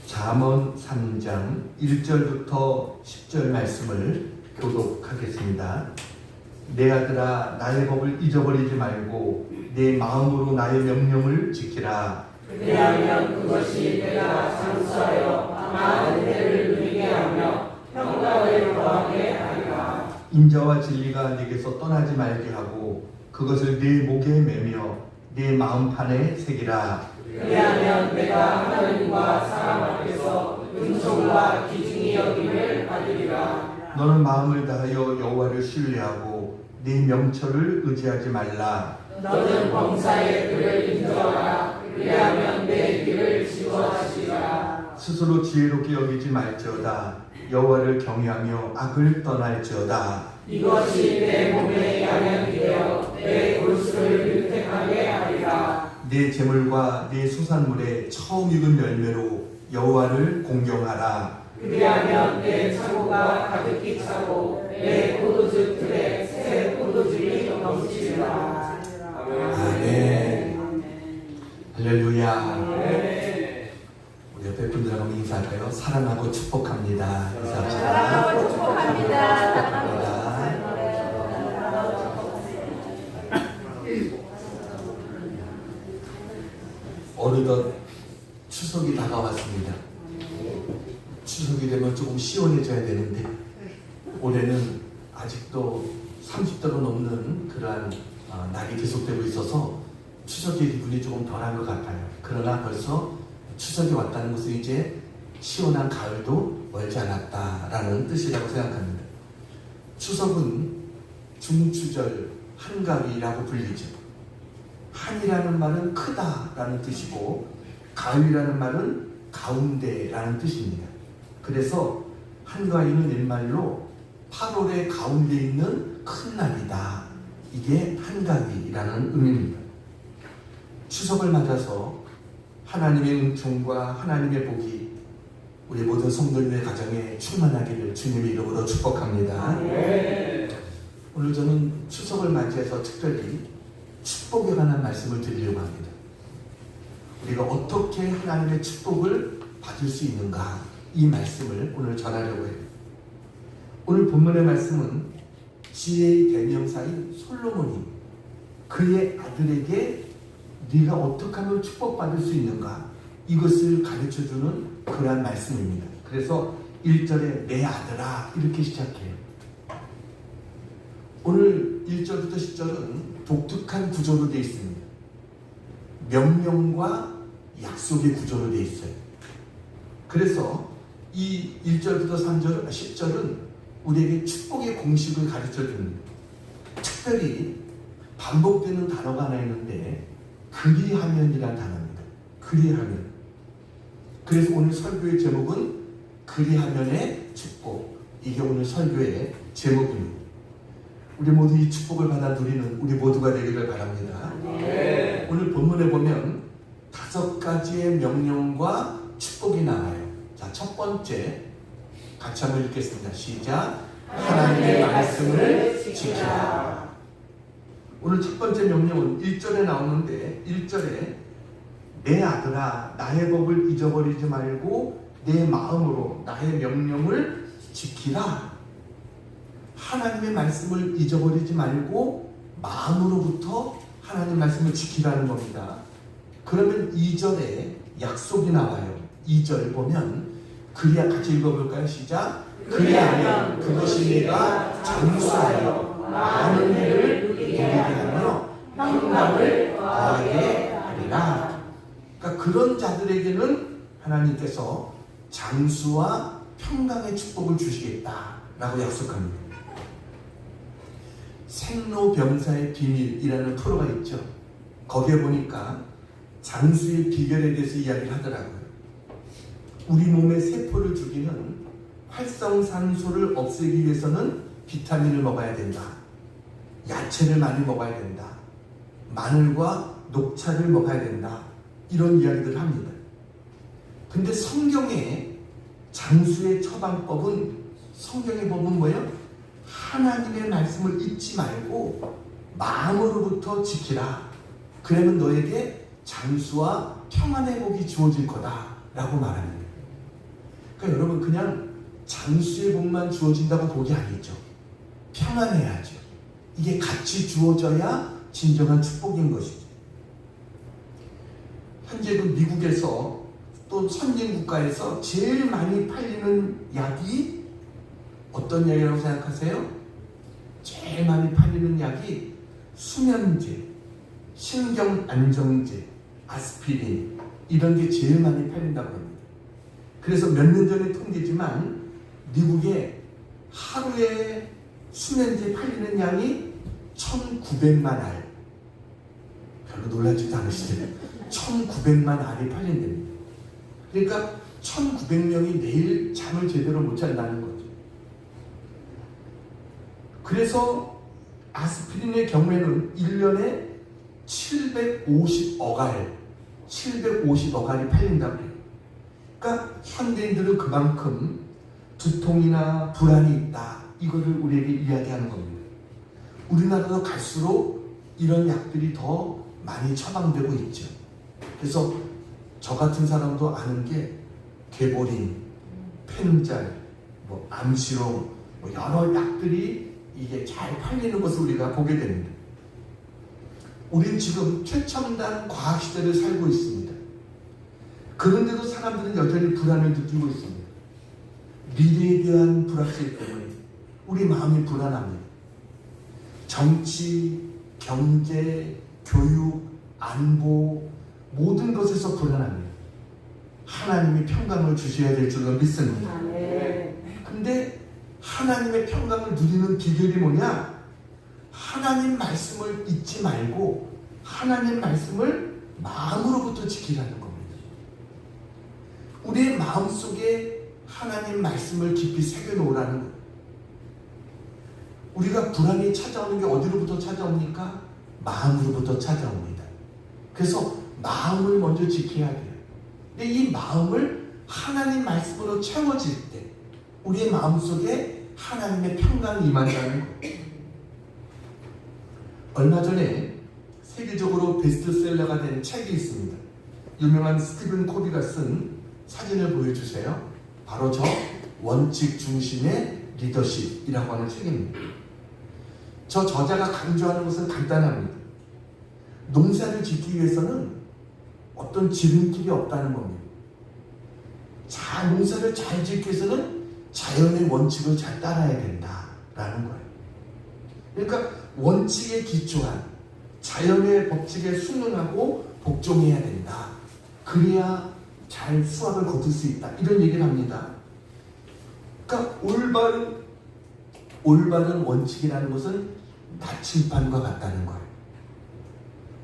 잠언 3장 1절부터 10절 말씀을 교독하겠습니다. 내 아들아, 나의 법을 잊어버리지 말고 내 마음으로 나의 명령을 지키라. 그리하면 그것이 내가 장수하여 많은 때를 누리게 하며 평강을 더하게 하리라. 인자와 진리가 네게서 떠나지 말게 하고 그것을 네 목에 매며 네 마음판에 새기라. 그리하면 내가 하나님과 사람 앞에서 은총과 기중이 여김을 받으리라. 너는 마음을 다하여 여호와를 신뢰하고 네 명철을 의지하지 말라. 너는 범사의 그를 인정하라. 그리하면 내 길을 지도하시리라. 스스로 지혜롭게 여기지 말지어다. 여호와를 경외하며 악을 떠날지어다. 이것이 내 몸의 양양이 되어 내 골수를 윤택하게 하리라. 네 재물과 네 소산물의 처음 익은 열매로 여호와를 공경하라. 그리하면 내 창고가 가득히 차고 내 포도즙 틀에 새 포도즙이 넘치리라. 아멘. 할렐루야. 우리 옆에 분들하고 인사할까요? 사랑하고 축복합니다. 인사합시다. 사랑하고 축복합니다. 어느덧 추석이 다가왔습니다. 추석이 되면 조금 시원해져야 되는데 올해는 아직도 30도로 넘는 그러한 날이 계속되고 있어서 추석의 기분이 조금 덜한 것 같아요. 그러나 벌써 추석이 왔다는 것은 이제 시원한 가을도 멀지 않았다라는 뜻이라고 생각합니다. 추석은 중추절, 한가위라고 불리죠. 한이라는 말은 크다라는 뜻이고 가위라는 말은 가운데라는 뜻입니다. 그래서 한가위는 옛말로 8월의 가운데 있는 큰 날이다. 이게 한가위라는 의미입니다. 추석을 맞아서 하나님의 은총과 하나님의 복이 우리 모든 성도님의 가정에 충만하기를 주님의 이름으로 축복합니다. 오늘 저는 추석을 맞이해서 특별히 축복에 관한 말씀을 드리려고 합니다. 우리가 어떻게 하나님의 축복을 받을 수 있는가, 이 말씀을 오늘 전하려고 해요. 오늘 본문의 말씀은 지혜의 대명사인 솔로몬이 그의 아들에게 네가 어떻게 하면 축복받을 수 있는가, 이것을 가르쳐주는 그러한 말씀입니다. 그래서 1절에 내 아들아 이렇게 시작해요. 오늘 1절부터 10절은 독특한 구조로 되어 있습니다. 명령과 약속의 구조로 되어 있어요. 그래서 이 1절부터 3절, 10절은 우리에게 축복의 공식을 가르쳐 줍니다. 특별히 반복되는 단어가 하나 있는데 그리하면이라는 단어입니다. 그리하면. 그래서 오늘 설교의 제목은 그리하면의 축복. 이게 오늘 설교의 제목입니다. 우리 모두 이 축복을 받아 누리는 우리 모두가 되기를 바랍니다. 네. 오늘 본문에 보면 5가지의 명령과 축복이 나와요. 자, 첫 번째 같이 한번 읽겠습니다. 시작. 하나님의 말씀을 지키라. 오늘 첫 번째 명령은 1절에 나오는데 1절에 내 아들아 나의 법을 잊어버리지 말고 내 마음으로 나의 명령을 지키라. 하나님의 말씀을 잊어버리지 말고 마음으로부터 하나님 말씀을 지키라는 겁니다. 그러면 2절에 약속이 나와요. 2절 보면 그리야, 같이 읽어볼까요? 시작. 그리하면 그것이 내가 장수하여 많은 해를 누리게 하며 평강을 더하게 하리라. 그러니까 그런 자들에게는 하나님께서 장수와 평강의 축복을 주시겠다라고 약속합니다. 생로병사의 비밀이라는 프로가 있죠. 거기에 보니까 장수의 비결에 대해서 이야기를 하더라고요. 우리 몸의 세포를 죽이는 활성산소를 없애기 위해서는 비타민을 먹어야 된다. 야채를 많이 먹어야 된다. 마늘과 녹차를 먹어야 된다. 이런 이야기들을 합니다. 근데 성경의 장수의 처방법은, 성경의 법은 뭐예요? 하나님의 말씀을 잊지 말고 마음으로부터 지키라. 그러면 너에게 장수와 평안의 복이 주어질 거다 라고 말합니다. 그러니까 여러분 그냥 장수의 복만 주어진다고 복이 아니죠. 평안해야죠. 이게 같이 주어져야 진정한 축복인 것이죠. 현재 그 미국에서 또 선진국가에서 제일 많이 팔리는 약이 어떤 약이라고 생각하세요? 제일 많이 팔리는 약이 수면제, 신경안정제, 아스피린 이런 게 제일 많이 팔린다고 합니다. 그래서 몇 년 전에 통계지만 미국에 하루에 수면제 팔리는 양이 1,900만 알. 별로 놀라지도 않으시죠? 1,900만 알이 팔린답니다. 그러니까 1,900명이 매일 잠을 제대로 못 잔다는 거죠. 그래서 아스피린의 경우에는 1년에 750억 알이 팔린다고 해요. 그러니까 현대인들은 그만큼 두통이나 불안이 있다. 이거를 우리에게 이야기하는 겁니다. 우리나라도 갈수록 이런 약들이 더 많이 처방되고 있죠. 그래서 저 같은 사람도 아는 게 개보린, 펜잘, 암시롱 여러 약들이 이게 잘 팔리는 것을 우리가 보게 됩니다. 우린 지금 최첨단 과학 시대를 살고 있습니다. 그런데도 사람들은 여전히 불안을 느끼고 있습니다. 미래에 대한 불확실 때문에 우리 마음이 불안합니다. 정치, 경제, 교육, 안보 모든 것에서 불안합니다. 하나님이 평강을 주셔야 될 줄로 믿습니다. 근데 하나님의 평강을 누리는 비결이 뭐냐? 하나님 말씀을 잊지 말고 하나님 말씀을 마음으로부터 지키라는 겁니다. 우리의 마음속에 하나님 말씀을 깊이 새겨놓으라는 거예요. 우리가 불안이 찾아오는 게 어디로부터 찾아옵니까? 마음으로부터 찾아옵니다. 그래서 마음을 먼저 지켜야 돼요. 근데 이 마음을 하나님 말씀으로 채워질 때 우리의 마음속에 하나님의 평강이 임한다는 거예요. 얼마 전에 세계적으로 베스트셀러가 된 책이 있습니다. 유명한 스티븐 코비가 쓴 사진을 보여주세요. 바로 저 원칙 중심의 리더십이라고 하는 책입니다. 저 저자가 강조하는 것은 간단합니다. 농사를 짓기 위해서는 어떤 지름길이 없다는 겁니다. 농사를 잘 짓기 위해서는 자연의 원칙을 잘 따라야 된다라는 거예요. 그러니까 원칙에 기초한 자연의 법칙에 순응하고 복종해야 된다. 그래야 잘 수확을 거둘 수 있다. 이런 얘기를 합니다. 그러니까 올바른 원칙이라는 것은 나침반과 같다는 거예요.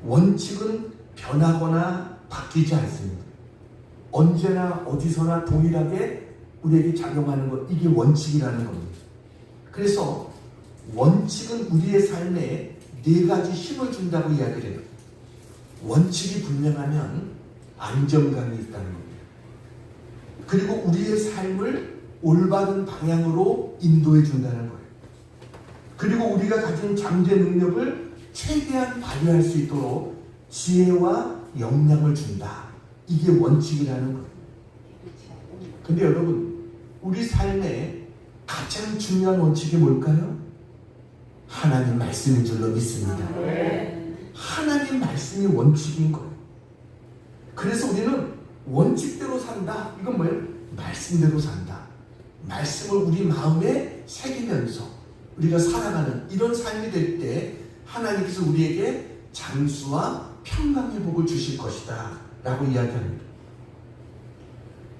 원칙은 변하거나 바뀌지 않습니다. 언제나 어디서나 동일하게 우리에게 작용하는 것, 이게 원칙이라는 겁니다. 그래서 원칙은 우리의 삶에 4가지 힘을 준다고 이야기를 해요. 원칙이 분명하면 안정감이 있다는 겁니다. 그리고 우리의 삶을 올바른 방향으로 인도해 준다는 거예요. 그리고 우리가 가진 잠재 능력을 최대한 발휘할 수 있도록 지혜와 역량을 준다. 이게 원칙이라는 거예요. 근데 여러분, 우리 삶에 가장 중요한 원칙이 뭘까요? 하나님 말씀인 줄로 믿습니다. 하나님 말씀이 원칙인 거예요. 그래서 우리는 원칙대로 산다. 이건 뭐예요? 말씀대로 산다. 말씀을 우리 마음에 새기면서 우리가 살아가는 이런 삶이 될 때 하나님께서 우리에게 장수와 평강의 복을 주실 것이다 라고 이야기합니다.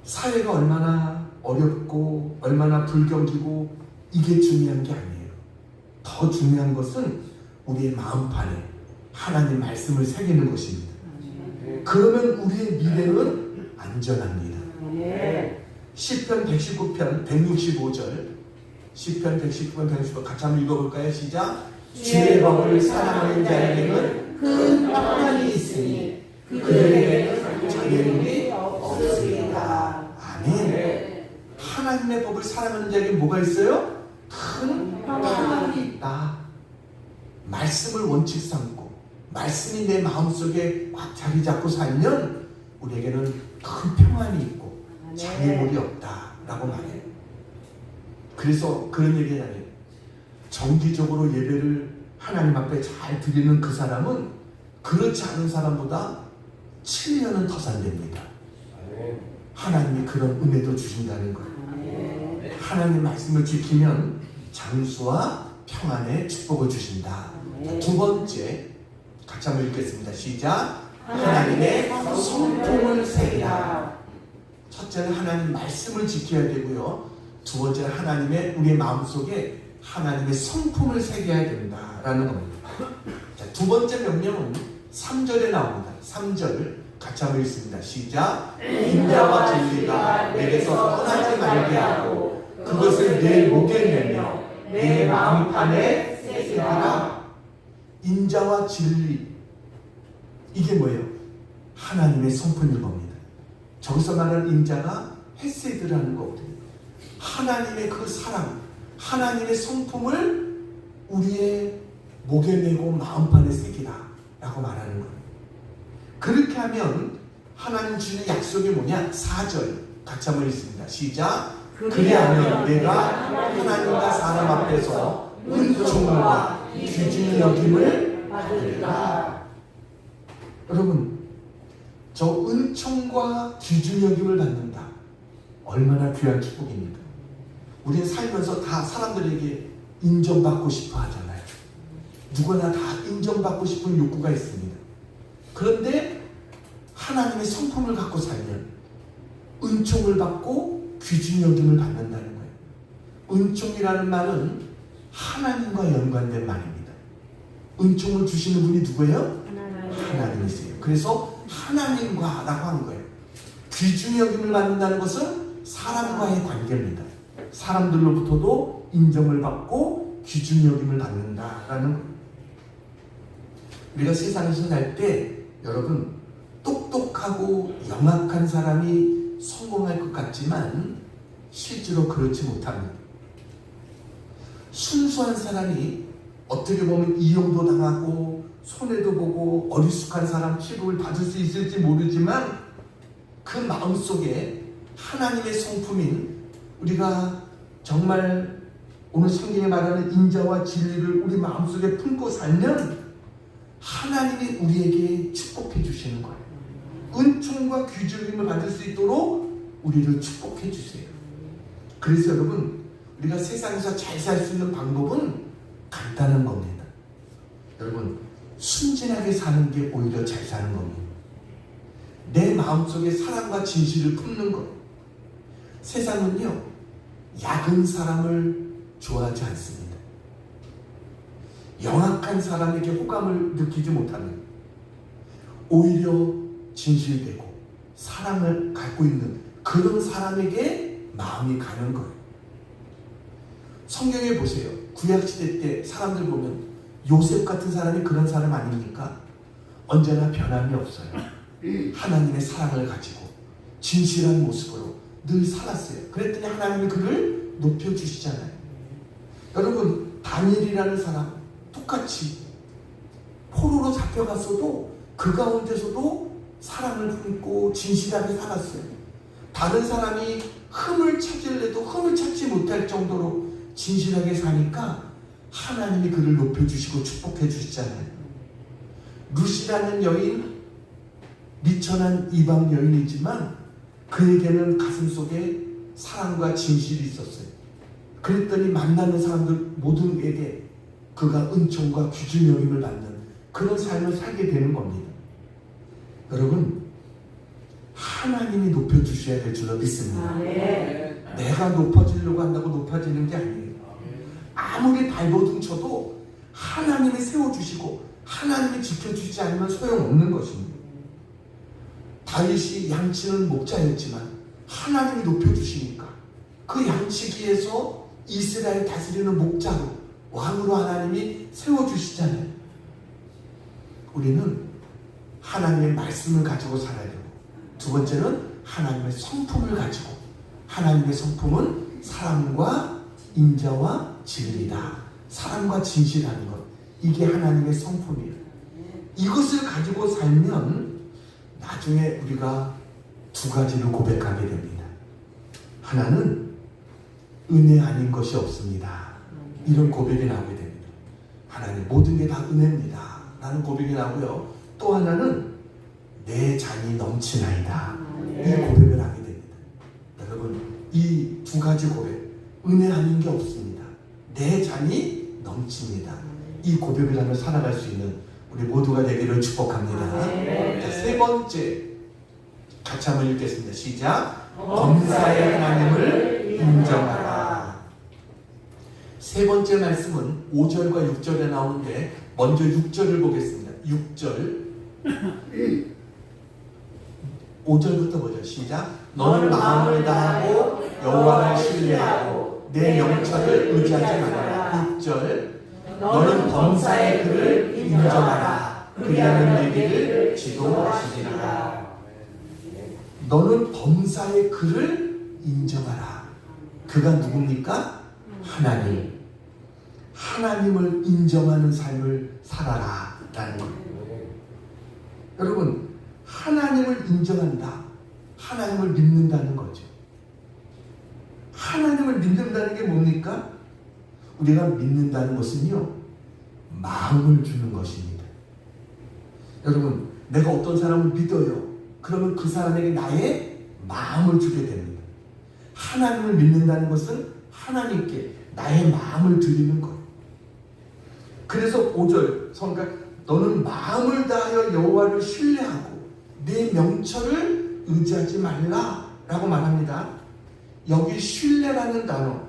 사회가 얼마나 어렵고 얼마나 불경지고 이게 중요한 게 아니에요. 더 중요한 것은 우리의 마음판에 하나님 말씀을 새기는 것입니다. 그러면 우리의 미래는 안전합니다. 시편 119편 165절, 시편 119편 165 같이 한번 읽어볼까요? 시작. 주의 법을 사랑하는 자에게는 큰 평안이 있으니 그들에게 장애물이 없으리이다. 아멘. 하나님의 법을 사랑하는 자에게 뭐가 있어요? 큰 평안이 있다. 말씀을 원칙 삼고 말씀이 내 마음속에 꽉 자리 잡고 살면 우리에게는 큰 평안이 있고 장애물이 없다. 라고 말해요. 그래서 그런 얘기를 해요. 정기적으로 예배를 하나님 앞에 잘 드리는 그 사람은 그렇지 않은 사람보다 7년은 더 산답니다. 하나님이 그런 은혜도 주신다는 거예요. 하나님 말씀을 지키면 장수와 평안의 축복을 주신다. 자, 두 번째 같이 한번 읽겠습니다. 시작. 하나님의 성품을 새기라. 첫째는 하나님 말씀을 지켜야 되고요. 두 번째는 하나님의 우리의 마음속에 하나님의 성품을 새겨야 된다라는 겁니다. 자, 두 번째 명령은 3절에 나옵니다. 3절 같이 한번 읽습니다. 시작. 인자와 진리가 내게서 떠나지 말게 하고 그것을 내 목에 매며 내 마음판에 새기라. 인자와 진리, 이게 뭐예요? 하나님의 성품인 겁니다. 저기서 말하는 인자가 헤세드라는 거거든요. 하나님의 그 사랑, 하나님의 성품을 우리의 목에 메고 마음판에 새기라 라고 말하는 거예요. 그렇게 하면 하나님 주는 약속이 뭐냐? 4절 같이 한번 읽습니다. 시작. 그리하면 내가 하나님과 사람 앞에서 은총과 귀중히 여김을 받으리라. 여러분, 저 은총과 귀중히 여김을 받는다. 얼마나 귀한 축복입니까? 우리는 살면서 다 사람들에게 인정받고 싶어 하잖아요. 누구나 다 인정받고 싶은 욕구가 있습니다. 그런데 하나님의 성품을 갖고 살면 은총을 받고 귀중히 여김을 받는다는 거예요. 은총이라는 말은 하나님과 연관된 말입니다. 은총을 주시는 분이 누구예요? 하나님이세요. 그래서 하나님과 라고 한 거예요. 귀중히 여김을 받는다는 것은 사람과의 관계입니다. 사람들로부터도 인정을 받고 귀중히 여김을 받는다라는 거예요. 우리가 세상에서 살 때 여러분 똑똑하고 영악한 사람이 성공할 것 같지만 실제로 그렇지 못합니다. 순수한 사람이 어떻게 보면 이용도 당하고 손해도 보고 어리숙한 사람 취급을 받을 수 있을지 모르지만 그 마음속에 하나님의 성품인 우리가 정말 오늘 성경에 말하는 인자와 진리를 우리 마음속에 품고 살면 하나님이 우리에게 축복해 주시는 거예요. 은총과 귀중임을 받을 수 있도록 우리를 축복해 주세요. 그래서 여러분, 우리가 세상에서 잘 살 수 있는 방법은 간단한 겁니다. 여러분, 순진하게 사는 게 오히려 잘 사는 겁니다. 내 마음속에 사랑과 진실을 품는 것. 세상은요, 약은 사람을 좋아하지 않습니다. 영악한 사람에게 호감을 느끼지 못하는, 오히려 진실되고 사랑을 갖고 있는 그런 사람에게 마음이 가는 거예요. 성경에 보세요. 구약시대 때 사람들 보면 요셉 같은 사람이 그런 사람 아닙니까? 언제나 변함이 없어요. 하나님의 사랑을 가지고 진실한 모습으로 늘 살았어요. 그랬더니 하나님이 그를 높여주시잖아요. 여러분, 다니엘이라는 사람 똑같이 포로로 잡혀갔어도 그 가운데서도 사랑을 품고 진실하게 살았어요. 다른 사람이 흠을 찾으려도 흠을 찾지 못할 정도로 진실하게 사니까 하나님이 그를 높여주시고 축복해 주시잖아요. 루시라는 여인, 미천한 이방 여인이지만 그에게는 가슴속에 사랑과 진실이 있었어요. 그랬더니 만나는 사람들 모두에게 그가 은총과 귀중히 여김을 받는 그런 삶을 살게 되는 겁니다. 여러분, 하나님이 높여주셔야 될 줄로 믿습니다. 내가 높아지려고 한다고 높아지는 게 아니에요. 아무리 발버둥 쳐도 하나님이 세워주시고 하나님이 지켜주시지 않으면 소용없는 것입니다. 다윗이 양치는 목자였지만 하나님이 높여주시니까 그 양치기에서 이스라엘 다스리는 목자로, 왕으로 하나님이 세워주시잖아요. 우리는 하나님의 말씀을 가지고 살아야 되고, 두 번째는 하나님의 성품을 가지고, 하나님의 성품은 사랑과 인자와 진리다. 사랑과 진실하는 것, 이게 하나님의 성품이에요. 이것을 가지고 살면 나중에 우리가 두 가지를 고백하게 됩니다. 하나는 은혜 아닌 것이 없습니다. 이런 고백이 나오게 됩니다. 하나님 모든 게 다 은혜입니다. 라는 고백이 나오고요. 또 하나는 내 잔이 넘치나이다. 이 고백을 하게 됩니다. 여러분 이 두 가지 고백, 은혜 아닌 게 없습니다. 내 잔이 넘칩니다. 이 고백을 하며 살아갈 수 있는 우리 모두가 되기를 축복합니다. 자, 세 번째 같이 한번 읽겠습니다. 시작. 범사의 하나님을 인정하라. 세 번째 말씀은 5절과 6절에 나오는데 먼저 6절을 보겠습니다. 6절 5절부터 보죠. 시작. 너는 마음을 다하고 여호와를 신뢰하고 내 영처를 의지하지 말라. 6절 너는 범사의 그를 인정하라. 그리하면 내 길을 지도하시리라. 너는 범사의 그를 인정하라. 그가 누굽니까? 하나님. 하나님을 인정하는 삶을 살아라 라는 겁니다. 여러분 하나님을 인정한다. 하나님을 믿는다는 거죠. 하나님을 믿는다는 게 뭡니까? 우리가 믿는다는 것은요, 마음을 주는 것입니다. 여러분, 내가 어떤 사람을 믿어요. 그러면 그 사람에게 나의 마음을 주게 됩니다. 하나님을 믿는다는 것은 하나님께 나의 마음을 드리는 거예요. 그래서 5절 성가 너는 마음을 다하여 여호와를 신뢰하고 내 명철을 의지하지 말라 라고 말합니다. 여기 신뢰라는 단어,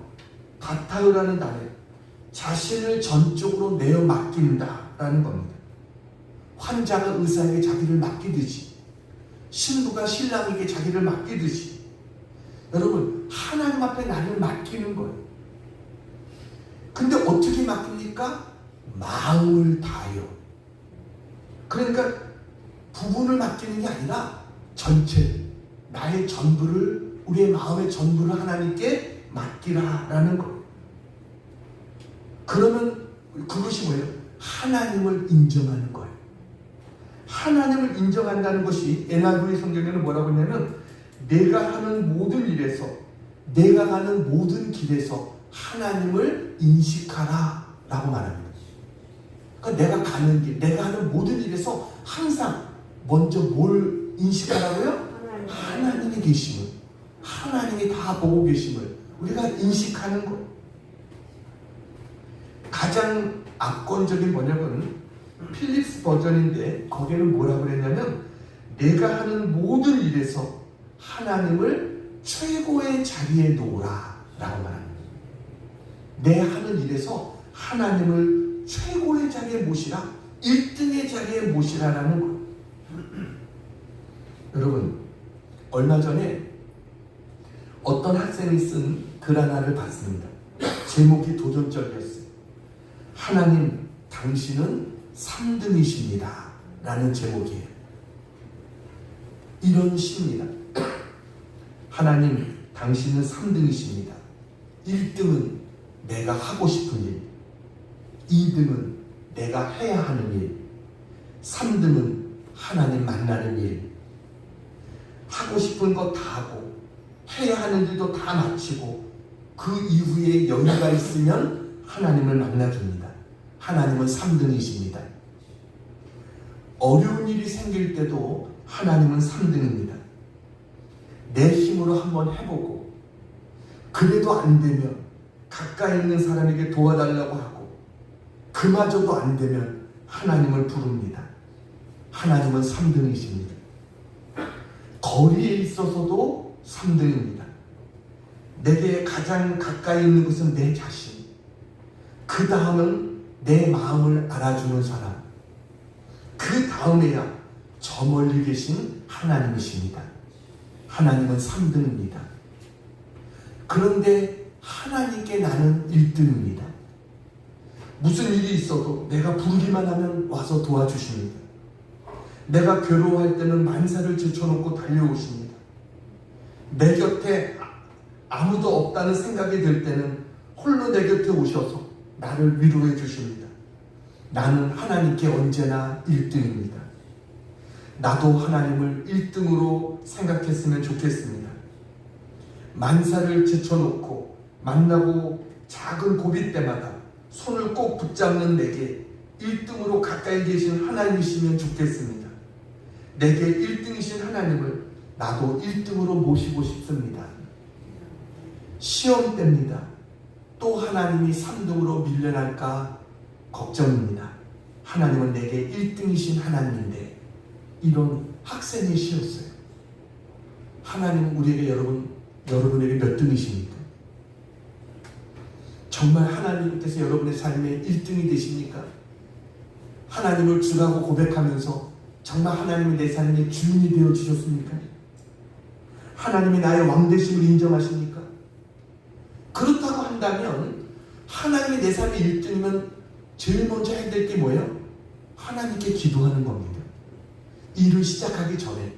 바타요라는 단어에 자신을 전적으로 내어 맡긴다라는 겁니다. 환자가 의사에게 자기를 맡기듯이, 신부가 신랑에게 자기를 맡기듯이, 여러분 하나님 앞에 나를 맡기는 거예요. 근데 어떻게 맡깁니까? 마음을 다하여. 그러니까 부분을 맡기는 게 아니라 전체, 나의 전부를, 우리의 마음의 전부를 하나님께 맡기라라는 거예요. 그러면 그것이 뭐예요? 하나님을 인정하는 거예요. 하나님을 인정한다는 것이 NIV 성경에는 뭐라고 했냐면 내가 하는 모든 일에서, 내가 가는 모든 길에서 하나님을 인식하라 라고 말합니다. 그러니까 내가 가는 길, 내가 하는 모든 일에서 항상 먼저 뭘 인식하라고요? 하나님이 계심을, 하나님이 다 보고 계심을 우리가 인식하는 것. 가장 압권적인 번역은 필립스 버전인데 거기는 뭐라고 그랬냐면 내가 하는 모든 일에서 하나님을 최고의 자리에 놓으라 라고 말합니다. 내 하는 일에서 하나님을 최고의 자리에 모시라, 1등의 자리에 모시라라는 거예요. 여러분 얼마 전에 어떤 학생이 쓴 글 하나를 봤습니다. 제목이 도전적이었어요. 하나님 당신은 3등이십니다 라는 제목이에요. 이런 시입니다. 하나님 당신은 3등이십니다. 1등은 내가 하고 싶은 일, 2등은 내가 해야 하는 일, 3등은 하나님 만나는 일. 하고 싶은 거 다 하고 해야 하는 일도 다 마치고 그 이후에 여유가 있으면 하나님을 만나줍니다. 하나님은 3등이십니다. 어려운 일이 생길 때도 하나님은 3등입니다. 내 힘으로 한번 해보고 그래도 안 되면 가까이 있는 사람에게 도와달라고 하고 그마저도 안 되면 하나님을 부릅니다. 하나님은 3등이십니다. 거리에 있어서도 3등입니다. 내게 가장 가까이 있는 것은 내 자신, 그 다음은 내 마음을 알아주는 사람, 그 다음에야 저 멀리 계신 하나님이십니다. 하나님은 3등입니다. 그런데 하나님께 나는 1등입니다. 무슨 일이 있어도 내가 부르기만 하면 와서 도와주십니다. 내가 괴로워할 때는 만사를 제쳐놓고 달려오십니다. 내 곁에 아무도 없다는 생각이 들 때는 홀로 내 곁에 오셔서 나를 위로해 주십니다. 나는 하나님께 언제나 1등입니다. 나도 하나님을 1등으로 생각했으면 좋겠습니다. 만사를 제쳐놓고 만나고 작은 고비 때마다 손을 꼭 붙잡는 내게 1등으로 가까이 계신 하나님이시면 좋겠습니다. 내게 1등이신 하나님을 나도 1등으로 모시고 싶습니다. 시험 때입니다. 또 하나님이 3등으로 밀려날까 걱정입니다. 하나님은 내게 1등이신 하나님인데 이런 학생의 시였어요. 하나님은 우리에게 여러분에게 몇 등이십니까? 정말 하나님께서 여러분의 삶의 1등이 되십니까? 하나님을 주라고 고백하면서 정말 하나님이 내 삶의 주인이 되어 주셨습니까? 하나님이 나의 왕되심을 인정하십니까? 그렇다고 한다면 하나님이 내 삶의 1등이면 제일 먼저 해야 될 게 뭐예요? 하나님께 기도하는 겁니다. 일을 시작하기 전에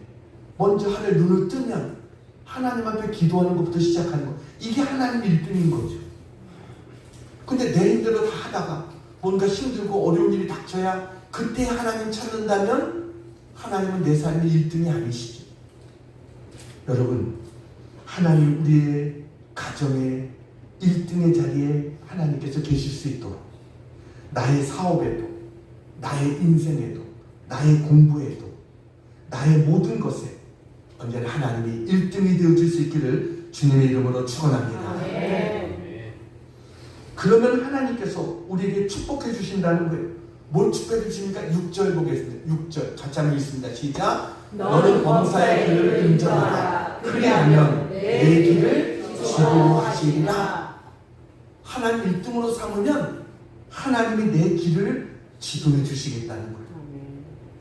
먼저 하늘 눈을 뜨면 하나님 앞에 기도하는 것부터 시작하는 거. 이게 하나님 1등인 거죠. 근데 내 힘대로 다 하다가 뭔가 힘들고 어려운 일이 닥쳐야 그때 하나님 찾는다면 하나님은 내 삶의 1등이 아니시죠. 여러분, 하나님 우리의 가정의 1등의 자리에 하나님께서 계실 수 있도록 나의 사업에도 나의 인생에도 나의 공부에도 나의 모든 것에 언제나 하나님이 1등이 되어줄 수 있기를 주님의 이름으로 축원합니다. 그러면 하나님께서 우리에게 축복해 주신다는 거예요. 뭘 축복해 주십니까? 6절 보겠습니다. 6절 같이 한번 읽습니다. 시작. 너는 범사의 길을 인정하라. 그리하면 내 길을 지도하시리라. 하나님 1등으로 삼으면 하나님이 내 길을 지도해 주시겠다는 거예요.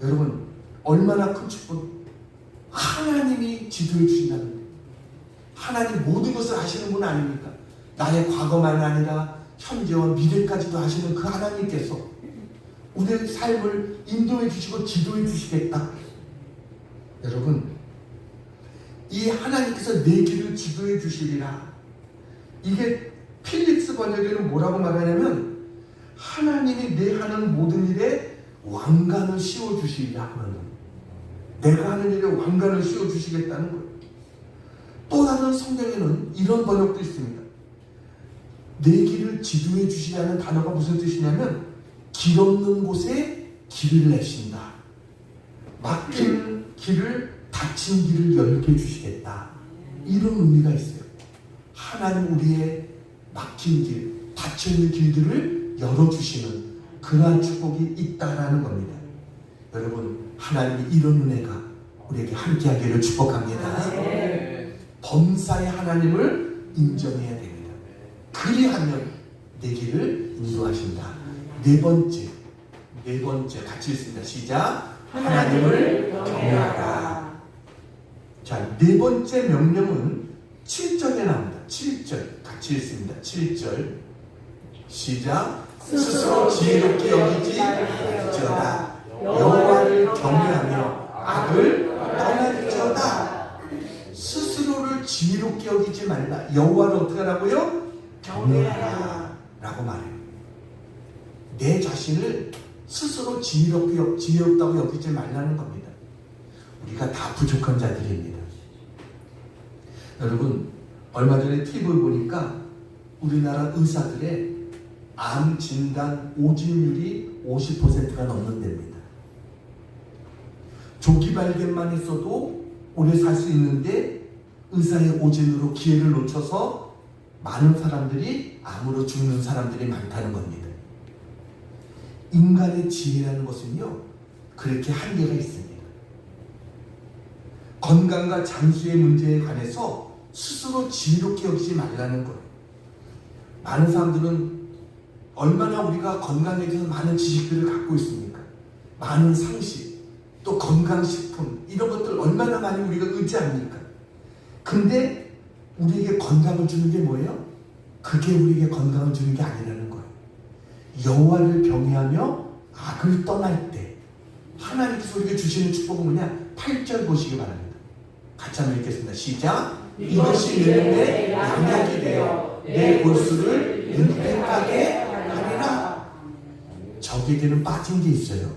여러분, 얼마나 큰 축복. 하나님이 지도해 주신다는 거예요. 하나님 모든 것을 아시는 분 아닙니까? 나의 과거만 아니라 현재와 미래까지도 아시는 그 하나님께서 우리의 삶을 인도해 주시고 지도해 주시겠다. 여러분, 이 하나님께서 내 길을 지도해 주시리라. 이게 필립스 번역에는 뭐라고 말하냐면 하나님이 내 하는 모든 일에 왕관을 씌워 주시리라 하는, 내가 하는 일에 왕관을 씌워 주시겠다는 거예요. 또 다른 성경에는 이런 번역도 있습니다. 내 길을 지도해 주시라는 단어가 무슨 뜻이냐면 길 없는 곳에 길을 내신다. 막힌 길을, 닫힌 길을 열게 해주시겠다. 이런 의미가 있어요. 하나님 우리의 막힌 길, 닫혀있는 길들을 열어주시는 그러한 축복이 있다라는 겁니다. 여러분, 하나님이 이런 은혜가 우리에게 함께하기를 축복합니다. 범사의 하나님을 인정해야 됩니다. 그리하면 내 길을 인도하신다. 네 번째 같이 읽습니다. 시작. 하나님을 경외하라. 자, 네 번째 명령은 7절에 나옵니다. 7절 같이 읽습니다. 7절 시작. 스스로 지혜롭게 여기지 말지어다. 여호와를 경외하며 악을 떠날지어다. 스스로를 지혜롭게 여기지 말라. 여호와를 어떻게 하라고요? 경외하라 라고 말해요. 내 자신을 스스로 지혜롭다고 여기지 말라는 겁니다. 우리가 다 부족한 자들입니다. 여러분, 얼마 전에 TV를 보니까 우리나라 의사들의 암 진단 오진율이 50%가 넘는답니다. 조기 발견만 했어도 오래 살 수 있는데 의사의 오진으로 기회를 놓쳐서 많은 사람들이 암으로 죽는 사람들이 많다는 겁니다. 인간의 지혜라는 것은요, 그렇게 한계가 있습니다. 건강과 장수의 문제에 관해서 스스로 지혜롭게 여기지 말라는 거예요. 많은 사람들은 얼마나 우리가 건강에 대해서 많은 지식들을 갖고 있습니까? 많은 상식, 또 건강식품, 이런 것들 얼마나 많이 우리가 의지합니까? 근데 우리에게 건강을 주는 게 뭐예요? 그게 우리에게 건강을 주는 게 아니라는 거예요. 여호와를 경외하며 악을 떠날 때 하나님께서 우리에게 주시는 축복은 뭐냐? 8절 보시기 바랍니다. 같이 한번 읽겠습니다. 시작. 이것이 내 몸에 양약이 되어 내 골수를 윤택하게 하리라. 적에게는 빠진 게 있어요.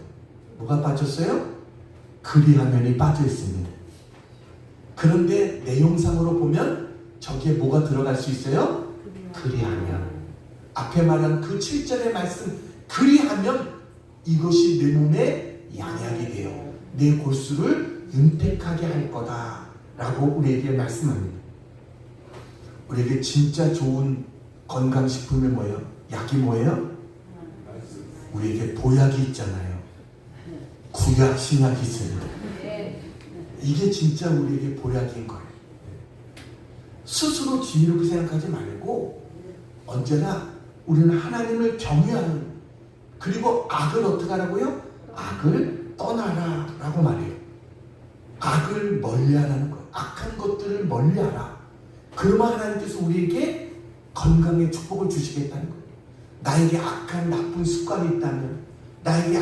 뭐가 빠졌어요? 그리하면이 빠져 있습니다. 그런데 내용상으로 보면 저기에 뭐가 들어갈 수 있어요? 그리하면. 앞에 말한 그 7절의 말씀, 그리하면 이것이 내 몸에 양약이 되어 내 골수를 윤택하게 할 거다 라고 우리에게 말씀합니다. 우리에게 진짜 좋은 건강식품이 뭐예요? 약이 뭐예요? 우리에게 보약이 있잖아요. 구약, 신약이 있습니다. 이게 진짜 우리에게 보약인 거예요. 스스로 지혜롭게 생각하지 말고 언제나 우리는 하나님을 경외하는, 그리고 악을 어떻게 하라고요? 악을 떠나라 라고 말해요. 악을 멀리하라는 거예요. 악한 것들을 멀리하라. 그러면 하나님께서 우리에게 건강의 축복을 주시겠다는 거예요. 나에게 악한 나쁜 습관이 있다면, 나에게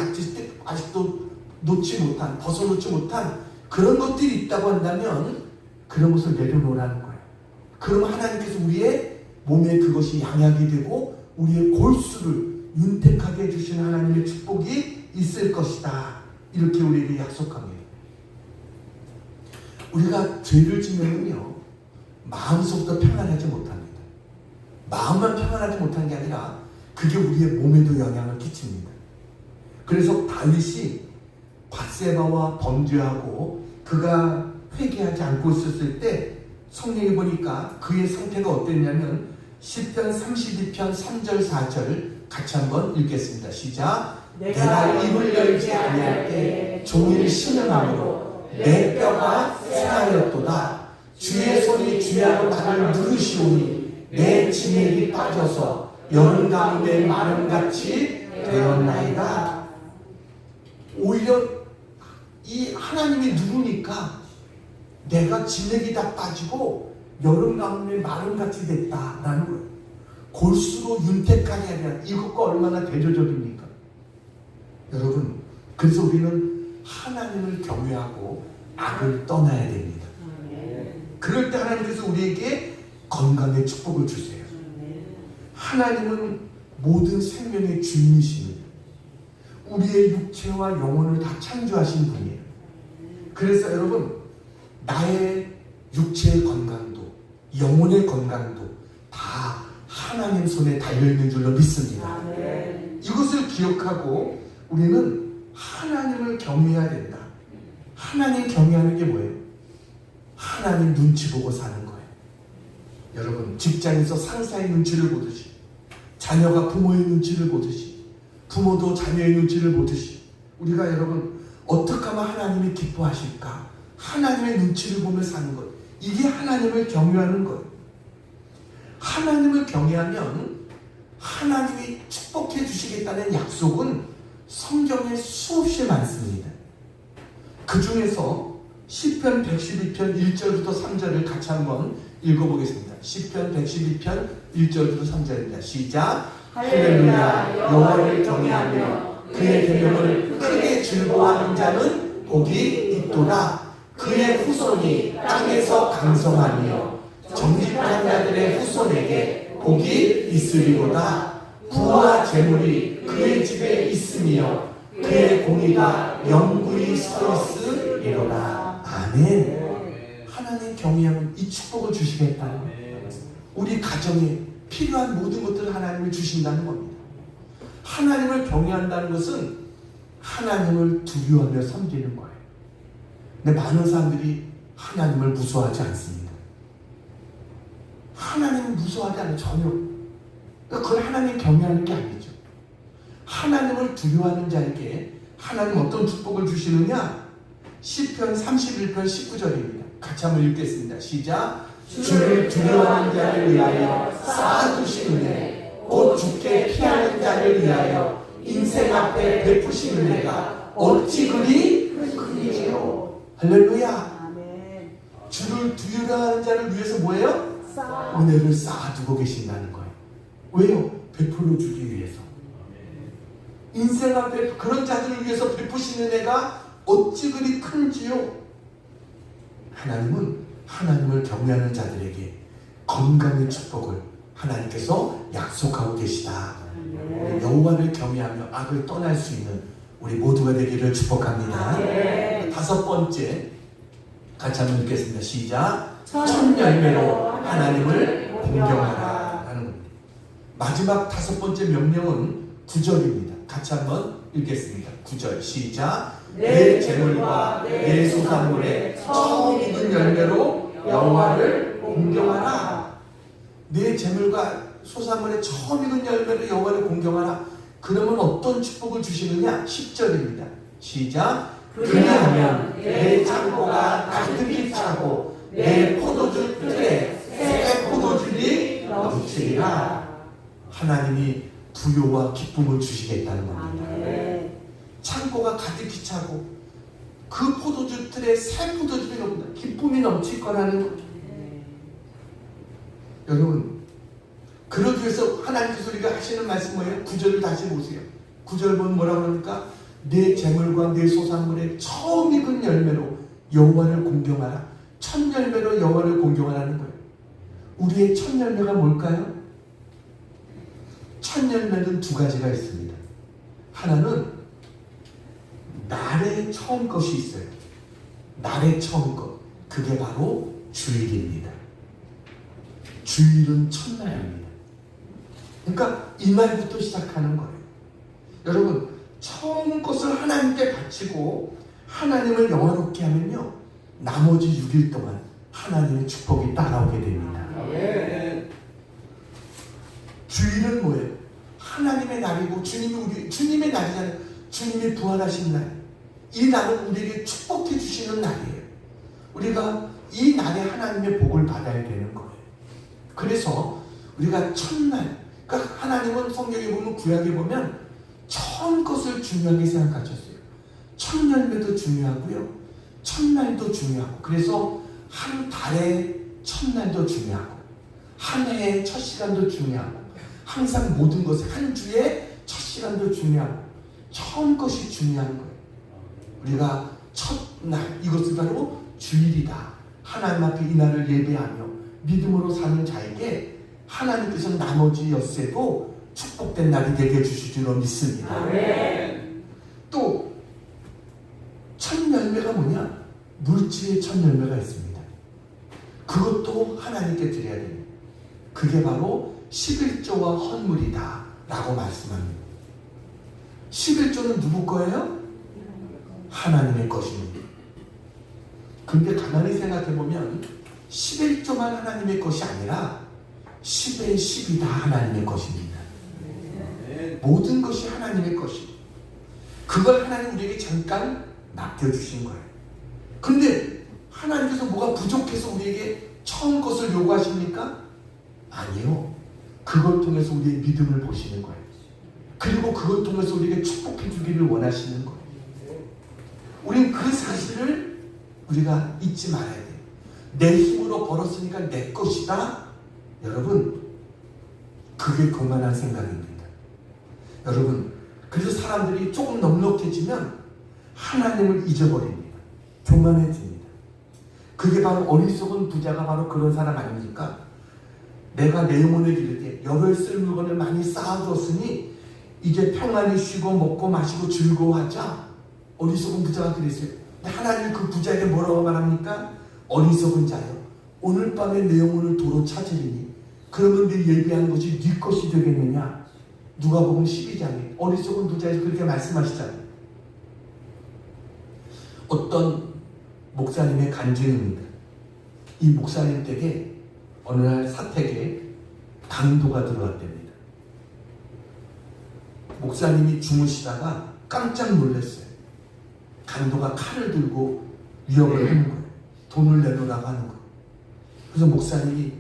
아직도 놓지 못한, 벗어놓지 못한 그런 것들이 있다고 한다면 그런 것을 내려놓으라는 거예요. 그러면 하나님께서 우리의 몸에 그것이 양약이 되고 우리의 골수를 윤택하게 해주시는 하나님의 축복이 있을 것이다. 이렇게 우리에게 약속합니다. 우리가 죄를 지면요 마음속도 평안하지 못합니다. 마음만 평안하지 못한 게 아니라 그게 우리의 몸에도 영향을 끼칩니다. 그래서 다윗이 밧세바와 범죄하고 그가 회개하지 않고 있었을 때 성경에 보니까 그의 상태가 어땠냐면 시편 32편 3절 4절 같이 한번 읽겠습니다. 시작. 내가 입을 열지 아니할 때 종일 신음함으로 내 뼈가 쇠하였도다. 주의 손이 주야로 나를 누르시오니 내 진액이 빠져서 여름 가운데 마름같이 되었나이다. 오히려 이 하나님이 누르니까 내가 진액이 다 빠지고 여름 가운데 마름같이 됐다라는 거예요. 골수로 윤택하게 하냐, 이것과 얼마나 대조적입니까? 여러분, 그래서 우리는 하나님을 경외하고 악을 떠나야 됩니다. 그럴 때 하나님께서 우리에게 건강의 축복을 주세요. 하나님은 모든 생명의 주인이십니다. 우리의 육체와 영혼을 다 창조하신 분이에요. 그래서 여러분, 나의 육체의 건강도 영혼의 건강도 다 하나님 손에 달려있는 줄로 믿습니다. 이것을 기억하고 우리는 하나님을 경외해야 된다. 하나님 경외하는 게 뭐예요? 하나님 눈치 보고 사는 거예요. 여러분, 직장에서 상사의 눈치를 보듯이, 자녀가 부모의 눈치를 보듯이, 부모도 자녀의 눈치를 보듯이, 우리가 여러분 어떻게 하면 하나님이 기뻐하실까? 하나님의 눈치를 보며 사는 것, 이게 하나님을 경외하는 거예요. 하나님을 경외하면 하나님이 축복해 주시겠다는 약속은 성경에 수없이 많습니다. 그 중에서 시편 112편 1절부터 3절을 같이 한번 읽어보겠습니다. 시편 112편 1절부터 3절입니다. 시작. 할렐루야. 여호와를 경외하며 그의 계명을 크게 즐거워하는 자는 복이 있도다. 그의 후손이 땅에서 강성하며 정직한 자들의 후손에게 복이 있으리로다. 부와 재물이 그의 집에 있으며 그의 공의가 영구히 서 있으리로다. 아멘. 하나님 경외하면 이 축복을 주시겠다는 거예요. 우리 가정에 필요한 모든 것들을 하나님이 주신다는 겁니다. 하나님을 경외한다는 것은 하나님을 두려워하며 섬기는 거예요. 근데 많은 사람들이 하나님을 무서워하지 않습니다. 하나님을 무서워하지 않아요. 전혀. 그건 하나님 경외하는 게 아니죠. 하나님을 두려워하는 자에게 하나님 어떤 축복을 주시느냐? 시편 31편 19절입니다. 같이 한번 읽겠습니다. 시작. 주를 두려워하는 자를 위하여 쌓아두신 은혜, 곧 주께 피하는 자를 위하여 인생 앞에 베푸신 은혜가 어찌 그리 크니요. 할렐루야. 아멘. 주를 두려워하는 자를 위해서 뭐예요? 은혜를 쌓아두고 계신다는 거예요. 왜요? 베풀어 주기 위해서. 인생 앞에 그런 자들을 위해서 베푸신 은혜가 어찌 그리 큰지요. 하나님은 하나님을 경외하는 자들에게 건강의 축복을 하나님께서 약속하고 계시다. 여호와를 경외하며 악을 떠날 수 있는 우리 모두가 되기를 축복합니다. 다섯 번째 같이 한번 읽겠습니다. 시작. 첫 열매로 하나님을 공경하라 라는 겁니다. 마지막 5번째 명령은 9절입니다. 같이 한번 읽겠습니다. 9절 시작. 내 재물과 내 소산물의 처음 익은 열매로 여호와를 공경하라. 내 재물과 소산물의 처음 익은 열매로 여호와를 공경하라. 그러면 어떤 축복을 주시느냐? 10절입니다. 시작. 그리하면 내 창고가 가득히 차고 내 포도주 틀에 새 포도주를 넘치리라. 하나님이 부요와 기쁨을 주시겠다는 겁니다. 창고가 가득히 차고 그 포도주 틀에 새 포도주를 넘친다. 기쁨이 넘칠 거라는 겁니다. 여러분, 그러기 위해서 하나님께서 우리가 하시는 말씀 뭐예요? 9절을 다시 보세요. 9절 보면 뭐라고 합니까? 내 재물과 내 소산물의 처음 익은 열매로 여호와를 공경하라. 첫 열매로 여호와를 공경하라는 거예요. 우리의 첫 열매가 뭘까요? 첫 열매는 2가지가 있습니다. 하나는 날의 처음 것이 있어요. 날의 처음 것. 그게 바로 주일입니다. 주일은 첫날입니다. 그러니까 이날부터 시작하는 거예요. 여러분, 처음 것을 하나님께 바치고 하나님을 영화롭게 하면요, 나머지 6일 동안 하나님의 축복이 따라오게 됩니다. 주일은 뭐예요? 하나님의 날이고 주님의 날이잖아요. 주님이 부활하신 날. 이 날은 우리에게 축복해 주시는 날이에요. 우리가 이 날에 하나님의 복을 받아야 되는 거예요. 그래서 우리가 첫날, 그러니까 하나님은 성경에 보면, 구약에 보면 처음 것을 중요하게 생각하셨어요. 첫 열매도 중요하고요, 첫날도 중요하고, 그래서 한 달의 첫날도 중요하고, 한 해의 첫 시간도 중요하고, 항상 모든 것을 한 주의 첫 시간도 중요하고, 처음 것이 중요한 거예요. 우리가 첫날, 이것을 바로 주일이다. 하나님 앞에 이 날을 예배하며 믿음으로 사는 자에게 하나님께서 나머지 엿새도 축복된 날이 되게 해주실 줄로 믿습니다. 또 첫 열매가 뭐냐? 물질의 첫 열매가 있습니다. 그것도 하나님께 드려야 됩니다. 그게 바로 11조와 헌물이다 라고 말씀합니다. 11조는 누구 거예요? 하나님의 것입니다. 근데 가만히 생각해보면 11조만 하나님의 것이 아니라 10의 10이 다 하나님의 것입니다. 모든 것이 하나님의 것이. 그걸 하나님 우리에게 잠깐 맡겨주신 거예요. 근데 하나님께서 뭐가 부족해서 우리에게 처음 것을 요구하십니까? 아니요. 그걸 통해서 우리의 믿음을 보시는 거예요. 그리고 그걸 통해서 우리에게 축복해 주기를 원하시는 거예요. 우리는 그 사실을 우리가 잊지 말아야 돼요. 내 힘으로 벌었으니까 내 것이다. 여러분, 그게 교만한 생각입니다. 여러분, 그래서 사람들이 조금 넉넉해지면 하나님을 잊어버립니다. 교만해집니다. 그게 바로 어리석은 부자가 바로 그런 사람 아닙니까? 내가 내 영혼을 기르되 여러 쓸 물건을 많이 쌓아뒀으니 이제 평안히 쉬고 먹고 마시고 즐거워하자. 어리석은 부자가 그랬어요. 근데 하나님 그 부자에게 뭐라고 말합니까? 어리석은 자여, 오늘 밤에 내 영혼을 도로 찾으리니 그러면 네 예비한 것이 네 것이 되겠느냐? 누가복음 12장에 어리석은 부자에서 그렇게 말씀하시잖아요. 어떤 목사님의 간증입니다. 이 목사님 댁에 어느 날 사택에 강도가 들어왔답니다. 목사님이 주무시다가 깜짝 놀랐어요. 강도가 칼을 들고 위협을 하는 거예요. 돈을 내놓으라고 하는 거예요. 그래서 목사님이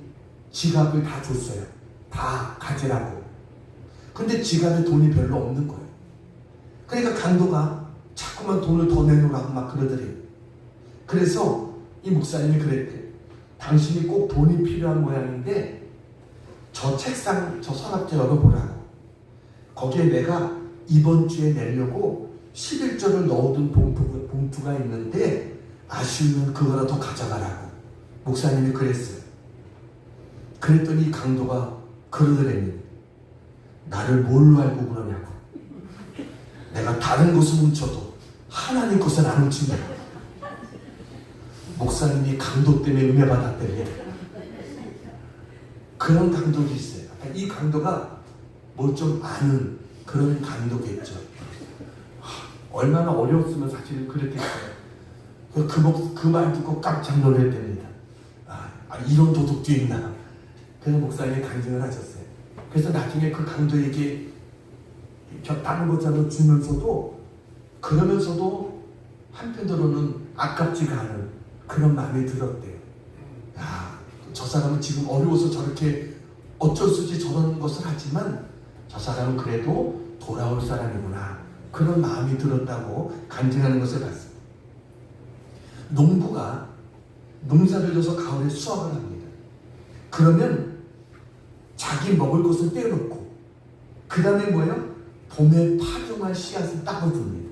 지갑을 다 줬어요. 다 가지라고. 근데 지갑에 돈이 별로 없는 거예요. 그러니까 강도가 자꾸만 돈을 더 내놓으라고 막 그러더래요. 그래서 이 목사님이 그랬대요. 당신이 꼭 돈이 필요한 모양인데 저 책상, 저 서랍장 열어보라고. 거기에 내가 이번 주에 내려고 11조를 넣어둔 봉투가 있는데 아쉬우면 그거라도 가져가라고. 목사님이 그랬어요. 그랬더니 강도가 그러더래요. 나를 뭘로 알고 그러냐고. 내가 다른 것을 훔쳐도 하나님 것은 안 훔친다. 목사님이 강도 때문에 은혜 받았대요. 그런 강도도 있어요. 이 강도가 뭘 좀 아는 그런 강도겠죠. 얼마나 어려웠으면 사실 그랬겠어요. 그 말 듣고 깜짝 놀랐답니다. 이런 도둑도 있나. 그래서 목사님이 간증을 하셨어요. 그래서 나중에 그 강도에게 다른 것처럼 주면서도 그러면서도 한편으로는 아깝지가 않은 그런 마음이 들었대요. 저 사람은 지금 어려워서 저렇게 어쩔 수 없이 저런 것을 하지만 저 사람은 그래도 돌아올 사람이구나. 그런 마음이 들었다고 간증하는 것을 봤습니다. 농부가 농사를 져서 가을에 수확을 합니다. 그러면 자기 먹을 것은 떼어놓고 그 다음에 뭐예요? 봄에 파종할 씨앗을 따고 줍니다.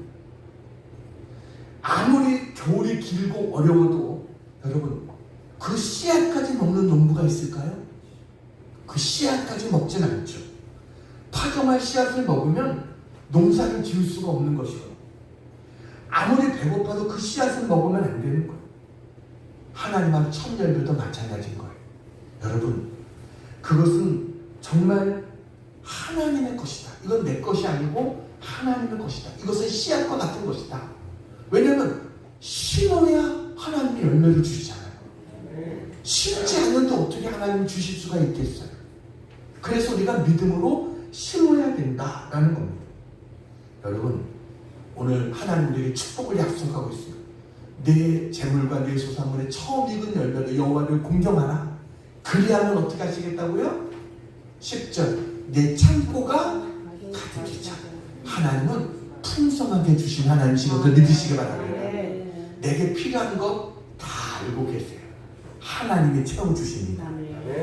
아무리 겨울이 길고 어려워도 여러분 그 씨앗까지 먹는 농부가 있을까요? 그 씨앗까지 먹진 않죠. 파종할 씨앗을 먹으면 농사를 지을 수가 없는 것이고 아무리 배고파도 그 씨앗을 먹으면 안 되는 거예요. 하나님한 천년들도 마찬가지인 거예요. 여러분 그것은 정말 하나님의 것이다. 이건 내 것이 아니고 하나님의 것이다. 이것은 씨앗과 같은 것이다. 왜냐하면 심어야 하나님이 열매를 주시잖아요. 심지 않는데 어떻게 하나님이 주실 수가 있겠어요. 그래서 우리가 믿음으로 심어야 된다라는 겁니다. 여러분 오늘 하나님 우리에게 축복을 약속하고 있어요. 내 재물과 내 소산물의 처음 익은 열매로 여호와를 공경하라. 그리하면 어떻게 하시겠다고요? 10절 내 창고가 가득히자. 하나님은 풍성하게 주신 하나님이신 것을 믿으시기 바랍니다. 내게 필요한 것 다 알고 계세요. 하나님이 채워주십니다.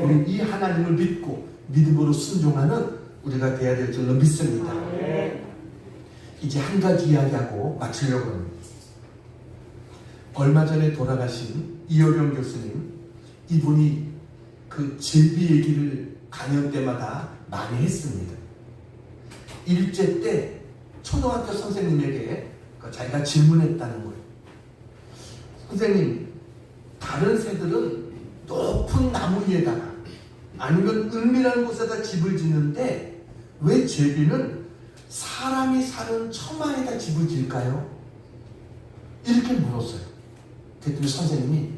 우리 이 하나님을 믿고 믿음으로 순종하는 우리가 되어야 될 줄로 믿습니다. 이제 한 가지 이야기하고 마치려고 합니다. 얼마 전에 돌아가신 이효령 교수님, 이분이 그 제비 얘기를 강연 때마다 많이 했습니다. 일제 때 초등학교 선생님에게 자기가 질문했다는 거예요. 선생님, 다른 새들은 높은 나무 위에다가 아니면 은밀한 곳에다 집을 짓는데 왜 제비는 사람이 사는 처마에다 집을 질까요? 이렇게 물었어요. 그랬더니 선생님이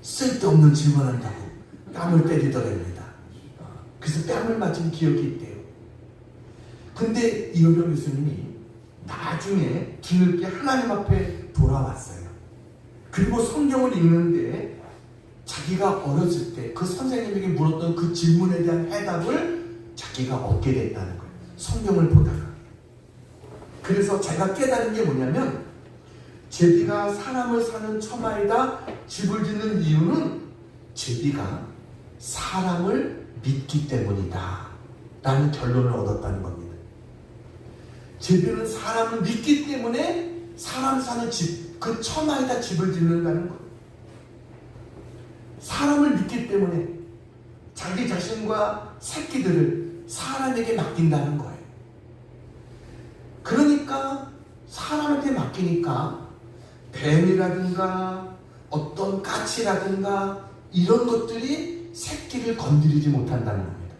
쓸데없는 질문한다고 뺨을 때리더랍니다. 그래서 뺨을 맞은 기억이 있대요. 근데 이효령 교수님이 나중에 뒤늦게 하나님 앞에 돌아왔어요. 그리고 성경을 읽는데 자기가 어렸을 때 그 선생님에게 물었던 그 질문에 대한 해답을 자기가 얻게 됐다는 거예요. 성경을 보다가. 그래서 제가 깨달은 게 뭐냐면 제비가 사람을 사는 처마에다 집을 짓는 이유는 제비가 사람을 믿기 때문이다 라는 결론을 얻었다는 겁니다. 제비는 사람을 믿기 때문에 사람 사는 집, 그 처마에다 집을 짓는다는 거예요. 사람을 믿기 때문에 자기 자신과 새끼들을 사람에게 맡긴다는 거예요. 그러니까 사람한테 맡기니까 뱀이라든가 어떤 까치라든가 이런 것들이 새끼를 건드리지 못한다는 겁니다.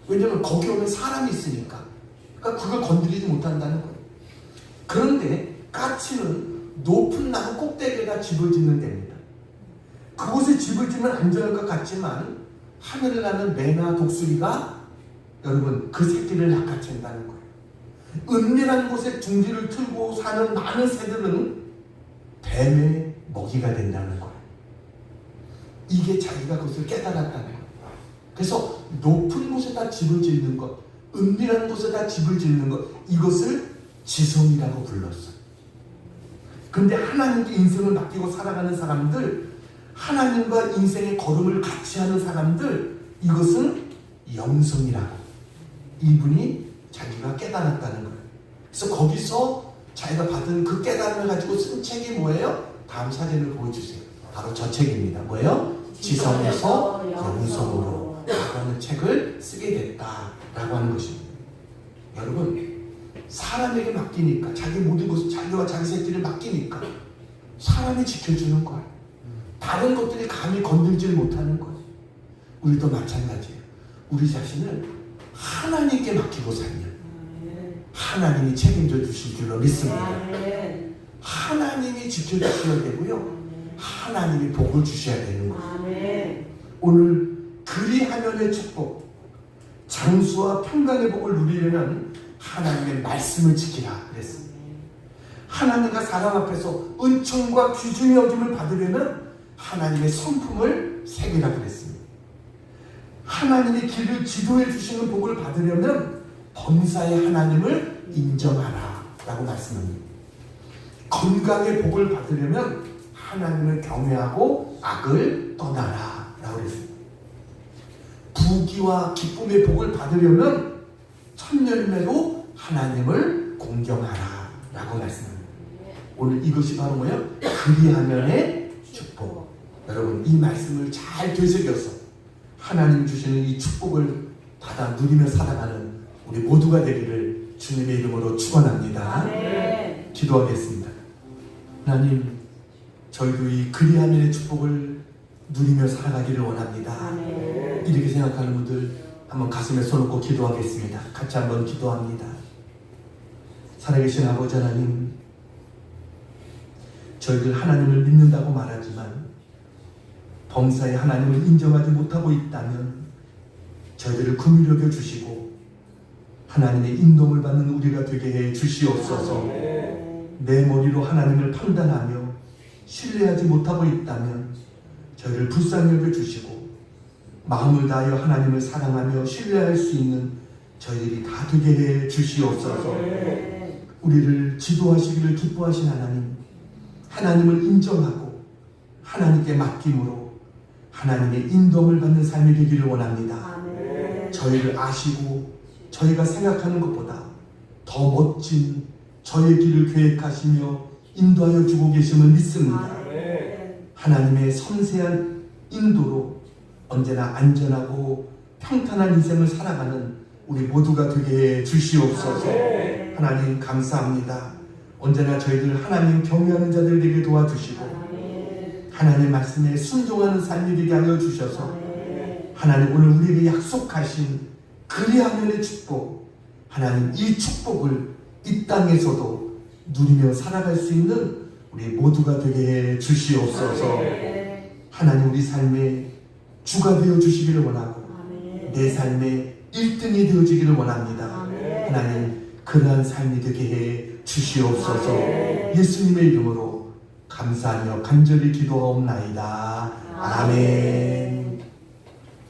왜냐하면 거기 오면 사람이 있으니까. 그러니까 그걸 건드리지 못한다는 거예요. 그런데 까치는 높은 나무 꼭대기에다 집을 짓는 데입니다. 그곳에 집을 지면 안전할 것 같지만 하늘을 나는 매나 독수리가 여러분 그 새끼를 낚아챈다는 거예요. 은밀한 곳에 둥지를 틀고 사는 많은 새들은 뱀의 먹이가 된다는 거예요. 이게 자기가 그것을 깨달았다는 거예요. 그래서 높은 곳에다 집을 짓는 것, 은밀한 곳에다 집을 짓는 것, 이것을 지성이라고 불렀어요. 근데 하나님께 인생을 맡기고 살아가는 사람들, 하나님과 인생의 걸음을 같이 하는 사람들, 이것은 영성이라고 이분이 자기가 깨달았다는 거예요. 그래서 거기서 자기가 받은 그 깨달음을 가지고 쓴 책이 뭐예요? 다음 사진을 보여주세요. 바로 저 책입니다. 뭐예요? 지성에서 영성으로 라는 책을 쓰게 됐다라고 하는 것입니다. 여러분, 사람에게 맡기니까, 자기 모든 것을 자기와 자기 새끼를 맡기니까 사람이 지켜주는 거예요. 다른 것들이 감히 건들지 못하는 거예요. 우리도 마찬가지예요. 우리 자신을 하나님께 맡기고 살면 하나님이 책임져 주실 줄로 믿습니다. 하나님이 지켜주셔야 되고요. 하나님이 복을 주셔야 되는 거예요. 오늘 그리하면의 축복, 장수와 평강의 복을 누리려면 하나님의 말씀을 지키라 그랬습니다. 하나님과 사람 앞에서 은총과 귀중히 여김을 받으려면 하나님의 성품을 새기라 그랬습니다. 하나님의 길을 지도해 주시는 복을 받으려면 범사의 하나님을 인정하라 라고 말씀합니다. 건강의 복을 받으려면 하나님을 경외하고 악을 떠나라 라고 그랬습니다. 부귀와 기쁨의 복을 받으려면 천열매로 하나님을 공경하라 라고 말씀합니다. 오늘 이것이 바로 뭐예요? 그리하면의 축복. 여러분 이 말씀을 잘 되새겨서 하나님 주시는 이 축복을 받아 누리며 살아가는 우리 모두가 되기를 주님의 이름으로 축원합니다. 기도하겠습니다. 하나님, 저희도 이 그리하면의 축복을 누리며 살아가기를 원합니다. 이렇게 생각하는 분들 한번 가슴에 손 얹고 기도하겠습니다. 같이 한번 기도합니다. 살아계신 아버지 하나님, 저희들 하나님을 믿는다고 말하지만 범사의 하나님을 인정하지 못하고 있다면 저희들을 긍휼히 여겨 주시고 하나님의 인도를 받는 우리가 되게 해 주시옵소서. 내 머리로 하나님을 판단하며 신뢰하지 못하고 있다면 저희를 불쌍히 여겨 주시고 마음을 다하여 하나님을 사랑하며 신뢰할 수 있는 저희들이 다 되게 해 주시옵소서. 우리를 지도하시기를 기뻐하신 하나님, 하나님을 인정하고 하나님께 맡김으로 하나님의 인도를 받는 삶이 되기를 원합니다. 저희를 아시고 저희가 생각하는 것보다 더 멋진 저의 길을 계획하시며 인도하여 주고 계심을 믿습니다. 하나님의 섬세한 인도로 언제나 안전하고 평탄한 인생을 살아가는 우리 모두가 되게 해 주시옵소서. 하나님 감사합니다. 언제나 저희들 하나님 경외하는 자들 되게 도와주시고 하나님 말씀에 순종하는 삶이 되게 하여 주셔서 하나님 오늘 우리에게 약속하신 그리하면의 축복, 하나님 이 축복을 이 땅에서도 누리며 살아갈 수 있는 우리 모두가 되게 해 주시옵소서. 하나님 우리 삶의 주가 되어 주시기를 원하고 내 삶의 1등이 되어지기를 원합니다. 하나님 그러한 삶이 되게 해 주시옵소서. 예수님의 이름으로 감사하며 간절히 기도하옵나이다. 아멘.